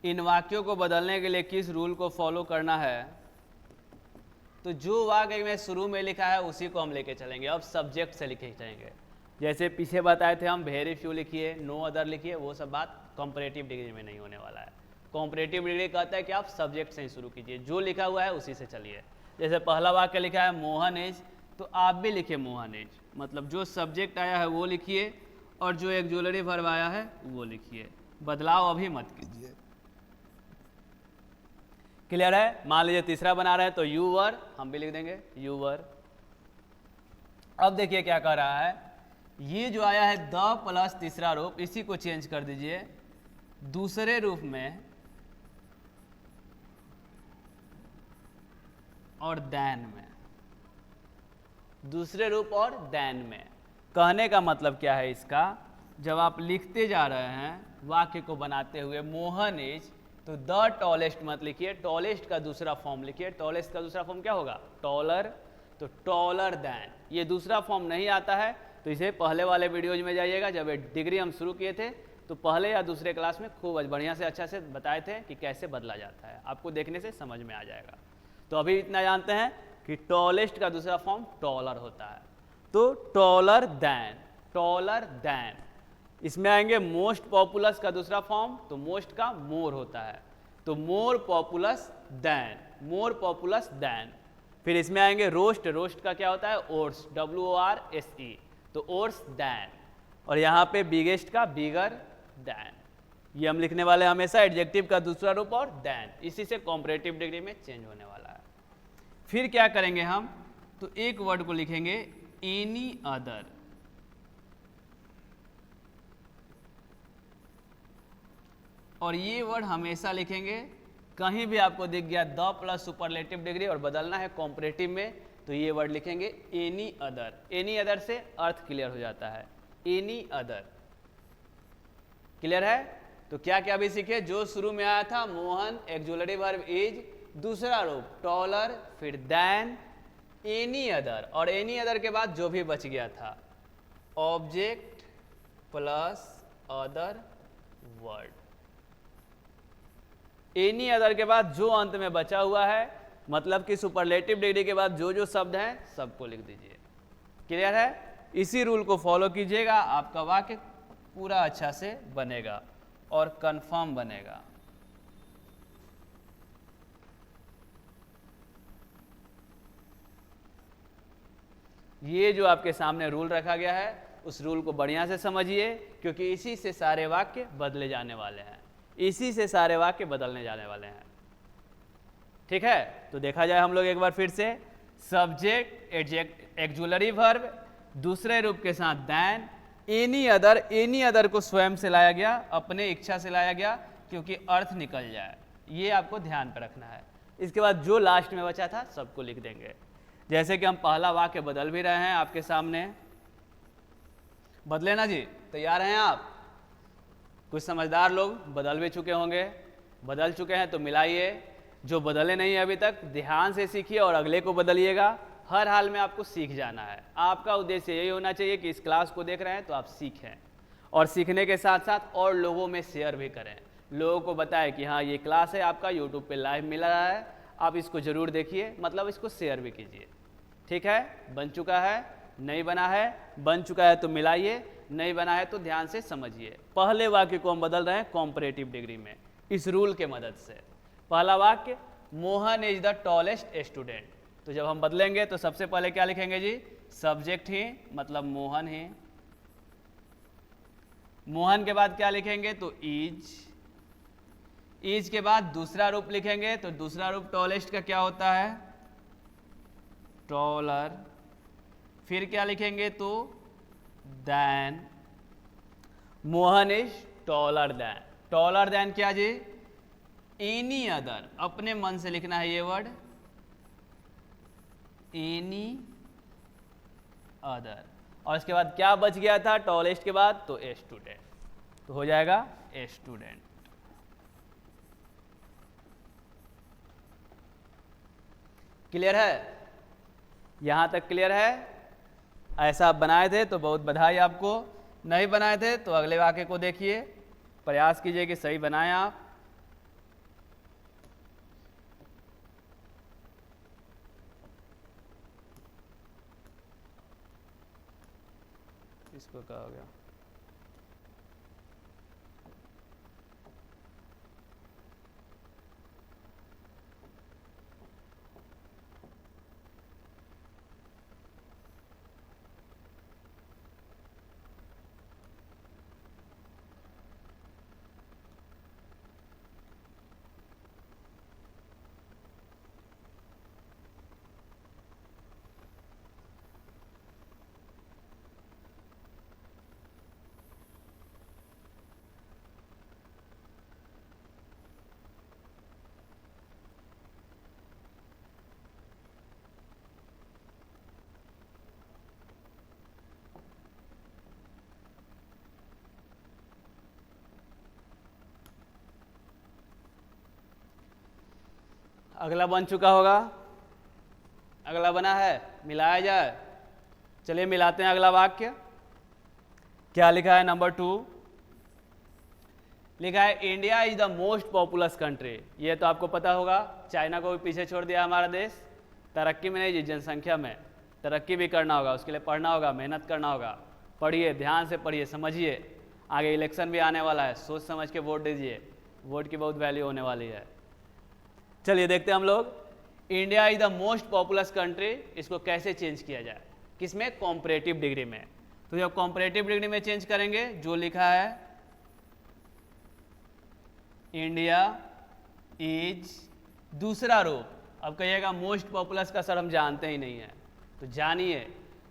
इन वाक्यों को बदलने के लिए किस रूल को फॉलो करना है? तो जो वाक्य में शुरू में लिखा है उसी को हम लेके चलेंगे। अब सब्जेक्ट से लिखे चलेंगे। जैसे पीछे बताए थे हम, वेरी फ्यू लिखिए, नो अदर लिखिए, वो सब बात कॉम्परेटिव डिग्री में नहीं होने वाला है। कॉम्परेटिव डिग्री कहता है कि आप सब्जेक्ट से ही शुरू कीजिए, जो लिखा हुआ है उसी से चलिए। जैसे पहला वाक्य लिखा है मोहन इज, तो आप भी लिखिए मोहन इज, मतलब जो सब्जेक्ट आया है वो लिखिए और जो एक्जुलरी वर्ब आया है वो लिखिए। बदलाव अभी मत कीजिए। क्लियर है? मान लीजिए तीसरा बना रहे हैं तो यू वर, हम भी लिख देंगे यू वर। अब देखिए क्या कह रहा है, ये जो आया है द प्लस तीसरा रूप, इसी को चेंज कर दीजिए दूसरे रूप में और देन में। दूसरे रूप और देन में कहने का मतलब क्या है इसका? जब आप लिखते जा रहे हैं वाक्य को बनाते हुए मोहन इज, तो द टॉलेस्ट मत लिखिए, टॉलेस्ट का दूसरा फॉर्म लिखिए। टॉलेस्ट का दूसरा फॉर्म क्या होगा? टॉलर। तो टॉलर देन, ये दूसरा फॉर्म नहीं आता है तो इसे पहले वाले वीडियोज में जाइएगा। जब ये डिग्री हम शुरू किए थे तो पहले या दूसरे क्लास में खूब बढ़िया से अच्छा से बताए थे कि कैसे बदला जाता है, आपको देखने से समझ में आ जाएगा। तो अभी इतना जानते हैं कि टॉलेस्ट का दूसरा फॉर्म टॉलर होता है। तो टॉलर देन, टॉलर देन। इसमें आएंगे मोस्ट पॉपुलस का दूसरा फॉर्म, तो मोस्ट का मोर होता है, तो मोर पॉपुलस देन, मोर पॉपुलस देन। फिर इसमें आएंगे रोस्ट, रोस्ट का क्या होता है? ओट्स, WORSE, तो ओट्स देन। और यहाँ पे बिगेस्ट का बिगर देन। ये हम लिखने वाले हमेशा एडजेक्टिव का दूसरा रूप और देन, इसी से कॉम्परेटिव डिग्री में चेंज होने वाला है। फिर क्या करेंगे हम? तो एक वर्ड को लिखेंगे एनी अदर, और ये वर्ड हमेशा लिखेंगे। कहीं भी आपको दिख गया द प्लस सुपरलेटिव डिग्री और बदलना है कॉम्परेटिव में, तो ये वर्ड लिखेंगे एनी अदर। एनी अदर से अर्थ क्लियर हो जाता है, एनी अदर। क्लियर है? तो क्या क्या भी सीखे? जो शुरू में आया था मोहन, एक्जुलरी वर्ब इज, दूसरा रूप टॉलर, फिर देन, एनी अदर, और एनी अदर के बाद जो भी बच गया था object plus other word. Any other के बाद जो अंत में बचा हुआ है, मतलब कि सुपरलेटिव डिग्री के बाद जो जो शब्द हैं सबको लिख दीजिए। क्लियर है? इसी रूल को फॉलो कीजिएगा, आपका वाक्य पूरा अच्छा से बनेगा और कंफर्म बनेगा। ये जो आपके सामने रूल रखा गया है उस रूल को बढ़िया से समझिए, क्योंकि इसी से सारे वाक्य बदले जाने वाले हैं, इसी से सारे वाक्य बदलने जाने वाले हैं। ठीक है? तो देखा जाए हम लोग एक बार फिर से, सब्जेक्ट, एडजेक्ट, एक्जुलरी वर्ब, दूसरे रूप के साथ then, any other. Any other को स्वयं से लाया गया, अपने इच्छा से लाया गया, क्योंकि अर्थ निकल जाए, ये आपको ध्यान पर रखना है। इसके बाद जो लास्ट में बचा था सबको लिख देंगे। जैसे कि हम पहला वाक्य बदल भी रहे हैं आपके सामने, बदले ना जी? तैयार हैं आप? कुछ समझदार लोग बदल भी चुके होंगे, बदल चुके हैं तो मिलाइए। जो बदले नहीं है अभी तक, ध्यान से सीखिए और अगले को बदलिएगा। हर हाल में आपको सीख जाना है। आपका उद्देश्य यही होना चाहिए कि इस क्लास को देख रहे हैं तो आप सीखें, और सीखने के साथ साथ और लोगों में शेयर भी करें। लोगों को बताएं कि हाँ ये क्लास है आपका, यूट्यूब पे लाइव मिल रहा है, आप इसको ज़रूर देखिए, मतलब इसको शेयर भी कीजिए। ठीक है? बन चुका है? नहीं बना है? बन चुका है तो मिलाइए, नहीं बना है तो ध्यान से समझिए। पहले वाक्य को हम बदल रहे हैं कॉम्परेटिव डिग्री में इस रूल के मदद से। पहला वाक्य, Mohan is the tallest student. तो जब हम बदलेंगे तो सबसे पहले क्या लिखेंगे जी? सब्जेक्ट ही, मतलब मोहन ही। मोहन के बाद क्या लिखेंगे? तो इज। इज के बाद दूसरा रूप लिखेंगे, तो दूसरा रूप टॉलेस्ट का क्या होता है? टॉलर। फिर क्या लिखेंगे? तो then. Mohan is taller than. Taller than क्या जी? Any other. अपने मन से लिखना है ये वर्ड, एनी अदर। और इसके बाद क्या बच गया था टॉलेस्ट के बाद? तो ए स्टूडेंट, तो हो जाएगा ए स्टूडेंट। क्लियर है? यहाँ तक क्लियर है? ऐसा आप बनाए थे तो बहुत बधाई आपको, नहीं बनाए थे तो अगले वाक्य को देखिए, प्रयास कीजिए कि सही बनाएं आप। इसको क्या हो गया? अगला बन चुका होगा, अगला बना है, मिलाया जाए। चलिए मिलाते हैं अगला वाक्य। क्या लिखा है? नंबर 2 लिखा है India is the most populous country. ये तो आपको पता होगा, चाइना को भी पीछे छोड़ दिया हमारा देश। तरक्की में नहीं जी, जनसंख्या में तरक्की भी करना होगा, उसके लिए पढ़ना होगा, मेहनत करना होगा। पढ़िए, ध्यान से पढ़िए, समझिए। आगे इलेक्शन भी आने वाला है, सोच समझ के वोट दीजिए, वोट की बहुत वैल्यू होने वाली है। चलिए देखते हैं हम लोग, India is the most populous country, इसको कैसे चेंज किया जाए? किसमें? कॉम्परेटिव डिग्री में। तो जब कॉम्परेटिव डिग्री में चेंज करेंगे, जो लिखा है इंडिया इज दूसरा रूप। अब कहिएगा मोस्ट पॉपुलस का सर हम जानते ही नहीं है, तो जानिए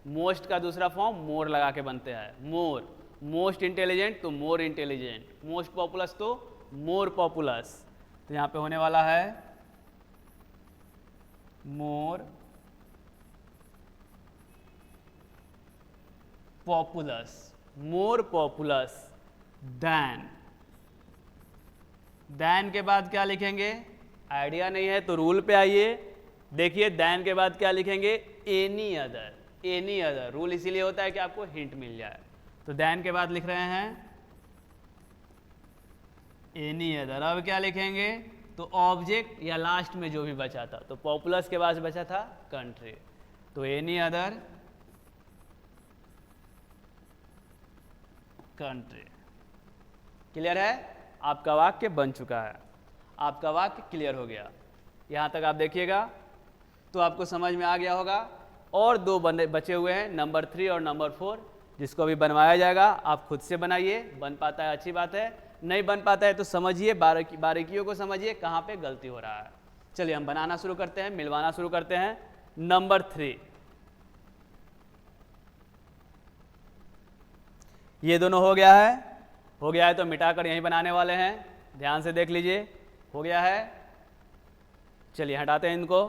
मोस्ट का दूसरा फॉर्म मोर लगा के बनते हैं। मोर, मोस्ट इंटेलिजेंट तो मोर इंटेलिजेंट, मोस्ट पॉपुलस तो मोर पॉपुलस। तो यहाँ पे होने वाला है मोर पॉपुलस, मोर पॉपुलस देन के बाद क्या लिखेंगे? आइडिया नहीं है तो रूल पे आइए, देखिए देन के बाद क्या लिखेंगे? Any other. Any other rule इसीलिए होता है कि आपको हिंट मिल जाए। तो देन के बाद लिख रहे हैं एनी अदर। अब क्या लिखेंगे? तो ऑब्जेक्ट या लास्ट में जो भी बचा था, तो पॉपुलस के बाद बचा था कंट्री, तो एनी अदर कंट्री। क्लियर है? आपका वाक्य बन चुका है, आपका वाक्य क्लियर हो गया। यहाँ तक आप देखिएगा तो आपको समझ में आ गया होगा। और 2 बचे हुए हैं, नंबर 3 और नंबर 4, जिसको भी बनवाया जाएगा। आप खुद से बनाइए, बन पाता है अच्छी बात है, नहीं बन पाता है तो समझिए, बारीकियों को समझिए कहाँ पे गलती हो रहा है। चलिए हम बनाना शुरू करते हैं, मिलवाना शुरू करते हैं। नंबर 3, ये दोनों हो गया है। हो गया है तो मिटाकर यहीं बनाने वाले हैं, ध्यान से देख लीजिए। हो गया है, चलिए हटाते हैं इनको।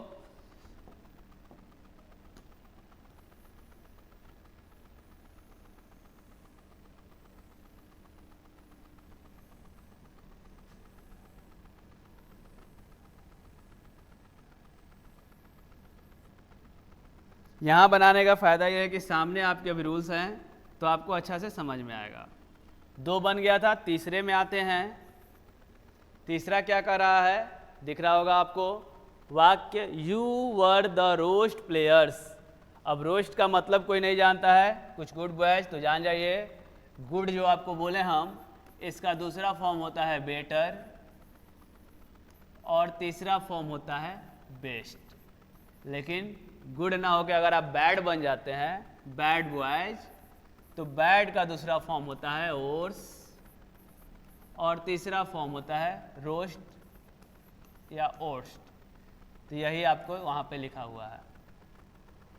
यहाँ बनाने का फ़ायदा यह है कि सामने आपके अभी रूल्स हैं तो आपको अच्छा से समझ में आएगा। 2 बन गया था, तीसरे में आते हैं। तीसरा क्या कर रहा है? दिख रहा होगा आपको वाक्य, you were the roast players. अब रोस्ट का मतलब कोई नहीं जानता है, कुछ गुड बॉयज तो जान जाइए। गुड जो आपको बोले हम, इसका दूसरा फॉर्म होता है बेटर और तीसरा फॉर्म होता है बेस्ट। लेकिन गुड ना होकर अगर आप बैड बन जाते हैं, बैड बॉयज, तो बैड का दूसरा फॉर्म होता है ओर्स और तीसरा फॉर्म होता है रोस्ट या ओर्स्ट। तो यही आपको वहाँ पे लिखा हुआ है,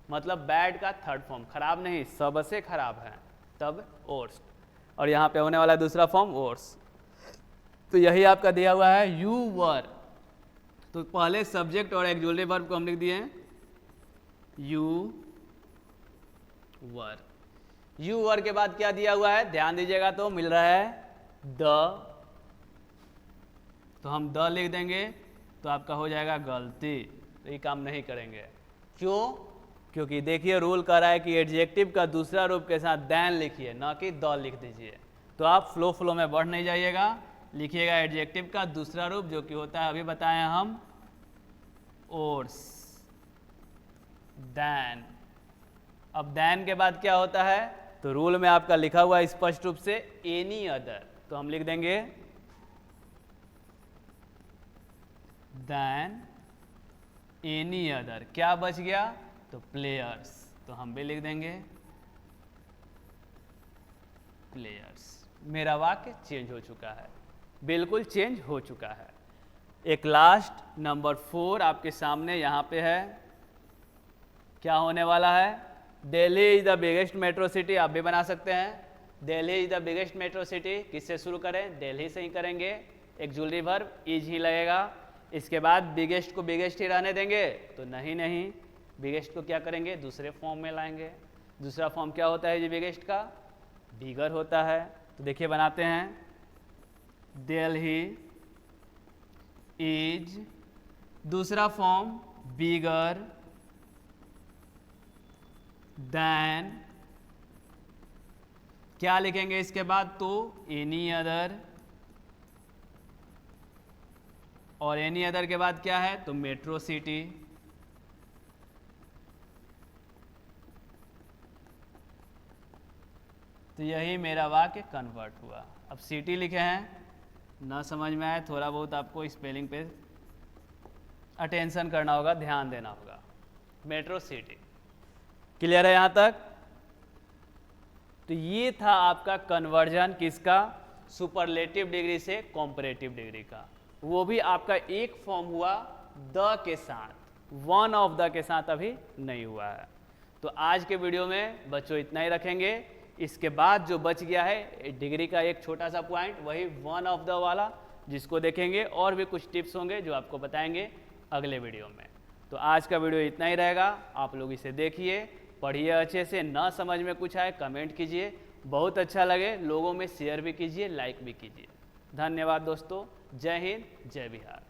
मतलब बैड का थर्ड फॉर्म, खराब नहीं, सबसे खराब है, तब ओर्स्ट, और यहाँ पे होने वाला दूसरा फॉर्म ओर्स। तो यही आपका दिया हुआ है यू वर। तो पहले सब्जेक्ट और एक्सुएटिव वर्ब को हम लिख दिए हैं यू वर। यू वर के बाद क्या दिया हुआ है ध्यान दीजिएगा, तो मिल रहा है द, तो हम द लिख देंगे तो आपका हो जाएगा गलती, तो ये काम नहीं करेंगे। क्यों? क्योंकि देखिए रूल कह रहा है कि एडजेक्टिव का दूसरा रूप के साथ देन लिखिए, ना कि द लिख दीजिए। तो आप फ्लो में बढ़ नहीं जाइएगा, लिखिएगा एडजेक्टिव का दूसरा रूप जो कि होता है, अभी बताए हम, ओर्स, देन। अब देन के बाद क्या होता है, तो रूल में आपका लिखा हुआ है स्पष्ट रूप से एनी अदर, तो हम लिख देंगे देन एनी अदर। क्या बच गया, तो प्लेयर्स, तो हम भी लिख देंगे प्लेयर्स। मेरा वाक्य चेंज हो चुका है, बिल्कुल चेंज हो चुका है। एक लास्ट नंबर 4 आपके सामने यहाँ पे है, क्या होने वाला है, Delhi is the biggest metro city. आप भी बना सकते हैं, Delhi is the biggest metro city. किससे शुरू करें, दिल्ली से ही करेंगे, एक जुलरी वर्ब इज ही लगेगा। इसके बाद बिगेस्ट को बिगेस्ट ही रहने देंगे, तो नहीं, बिगेस्ट को क्या करेंगे, दूसरे फॉर्म में लाएंगे। दूसरा फॉर्म क्या होता है जी बिगेस्ट का, बिगर होता है। तो देखिए बनाते हैं, दिल्ली इज, दूसरा फॉर्म बिगर देन, क्या लिखेंगे इसके बाद, तो एनी अदर, और एनी अदर के बाद क्या है, तो मेट्रो सिटी। तो यही मेरा वाक्य कन्वर्ट हुआ। अब सिटी लिखे हैं, ना समझ में आए थोड़ा बहुत आपको स्पेलिंग पे अटेंशन करना होगा, ध्यान देना होगा। मेट्रो सिटी क्लियर है यहाँ तक। तो ये था आपका कन्वर्जन किसका, सुपरलेटिव डिग्री से कॉम्परेटिव डिग्री का। वो भी आपका एक फॉर्म हुआ द के साथ, वन ऑफ द के साथ अभी नहीं हुआ है। तो आज के वीडियो में बच्चों इतना ही रखेंगे। इसके बाद जो बच गया है डिग्री का एक छोटा सा पॉइंट, वही वन ऑफ द वाला, जिसको देखेंगे, और भी कुछ टिप्स होंगे जो आपको बताएंगे अगले वीडियो में। तो आज का वीडियो इतना ही रहेगा। आप लोग इसे देखिए, पढ़िए अच्छे से, ना समझ में कुछ आए कमेंट कीजिए, बहुत अच्छा लगे लोगों में शेयर भी कीजिए, लाइक भी कीजिए। धन्यवाद दोस्तों, जय हिंद, जय बिहार।